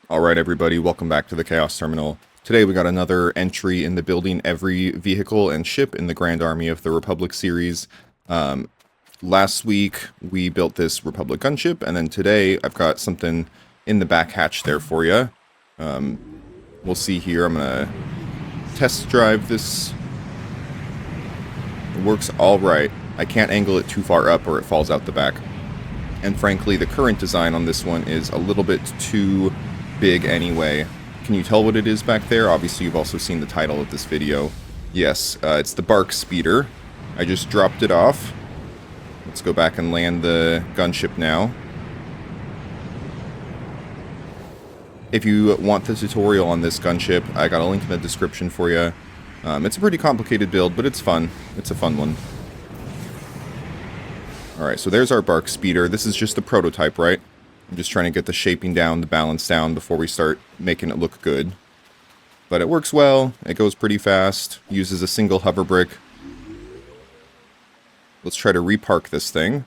Alright everybody, welcome back to the Chaos Terminal. Today we got another entry in the building every vehicle and ship in the Grand Army of the Republic series. Last week we built this Republic Gunship, and then today I've got something in the back hatch there for you. We'll see here, I'm gonna test drive this. It works alright. I can't angle it too far up or it falls out the back. And frankly, the current design on this one is a little bit too big anyway. Can you tell what it is back there? Obviously you've also seen the title of this video. Yes, it's the BARC speeder. I just dropped it off. Let's go back and land the gunship now. If you want the tutorial on this gunship, I got a link in the description for you. It's a pretty complicated build, but it's fun. It's a fun one. Alright, so there's our BARC speeder. This is just a prototype, right? I'm just trying to get the shaping down, the balance down before we start making it look good. But it works well, it goes pretty fast, uses a single hover brick. Let's try to repark this thing.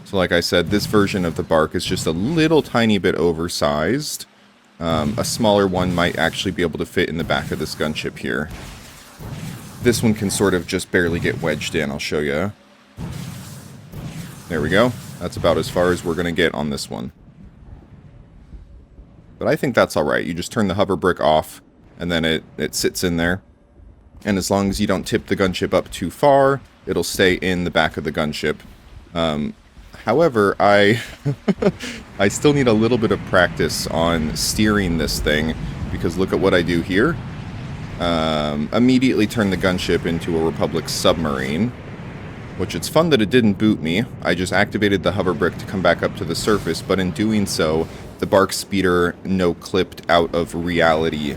So like I said, this version of the BARC is just a little tiny bit oversized. A smaller one might actually be able to fit in the back of this gunship here. This one can sort of just barely get wedged in, I'll show you. There we go. That's about as far as we're going to get on this one. But I think that's alright. You just turn the hover brick off, and then it sits in there. And as long as you don't tip the gunship up too far, it'll stay in the back of the gunship. However, I still need a little bit of practice on steering this thing, because look at what I do here. Immediately turn the gunship into a Republic submarine. Which it's fun that it didn't boot me. I just activated the hover brick to come back up to the surface, but in doing so, the BARC speeder no-clipped out of reality.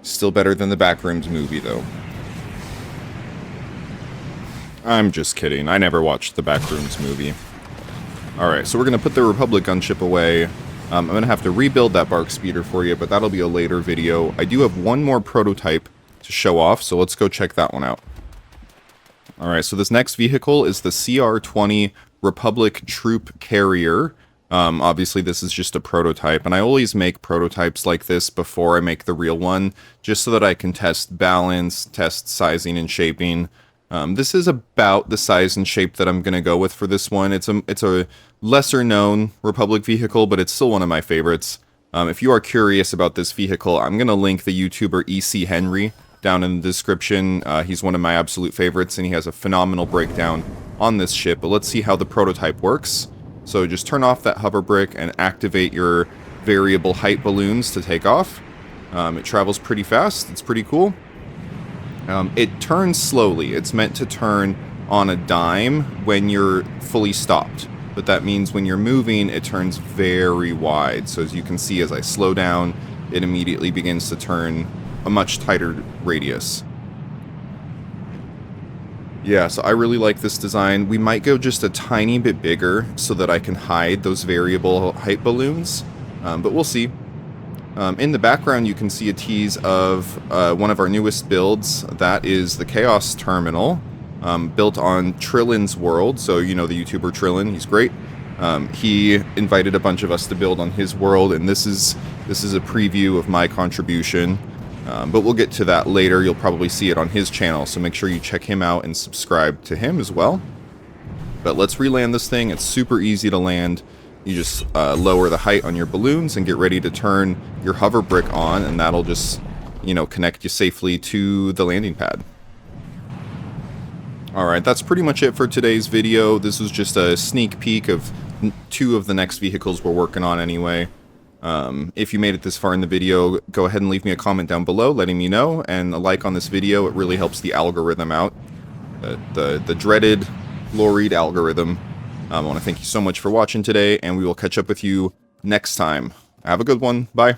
Still better than the Backrooms movie, though. I'm just kidding. I never watched the Backrooms movie. Alright, so we're going to put the Republic gunship away. I'm going to have to rebuild that BARC speeder for you, but that'll be a later video. I do have one more prototype to show off, so let's go check that one out. Alright, so this next vehicle is the CR20 Republic Troop Carrier. Obviously this is just a prototype, and I always make prototypes like this before I make the real one, just so that I can test balance, test sizing and shaping. This is about the size and shape that I'm going to go with for this one. It's a lesser known Republic vehicle, but it's still one of my favorites. If you are curious about this vehicle, I'm going to link the YouTuber EC Henry down in the description. He's one of my absolute favorites, and he has a phenomenal breakdown on this ship. But let's see how the prototype works. So just turn off that hover brick and activate your variable height balloons to take off. It travels pretty fast. It's pretty cool. It turns slowly. It's meant to turn on a dime when you're fully stopped. But that means when you're moving, it turns very wide. So as you can see, as I slow down, it immediately begins to turn a much tighter radius. Yeah, so I really like this design. We might go just a tiny bit bigger so that I can hide those variable height balloons, but we'll see. In the background you can see a tease of one of our newest builds. That is the Chaos Terminal, built on Trillin's world. So you know the YouTuber Trillin, he's great. He invited a bunch of us to build on his world, and this is a preview of my contribution. But we'll get to that later. You'll probably see it on his channel, so make sure you check him out and subscribe to him as well. But let's re-land this thing. It's super easy to land. You just lower the height on your balloons and get ready to turn your hover brick on, and that'll just, you know, connect you safely to the landing pad. Alright, that's pretty much it for today's video. This was just a sneak peek of two of the next vehicles we're working on anyway. If you made it this far in the video, go ahead and leave me a comment down below letting me know, and a like on this video. It really helps the algorithm out. The dreaded gloried algorithm. I want to thank you so much for watching today, and we will catch up with you next time. Have a good one. Bye.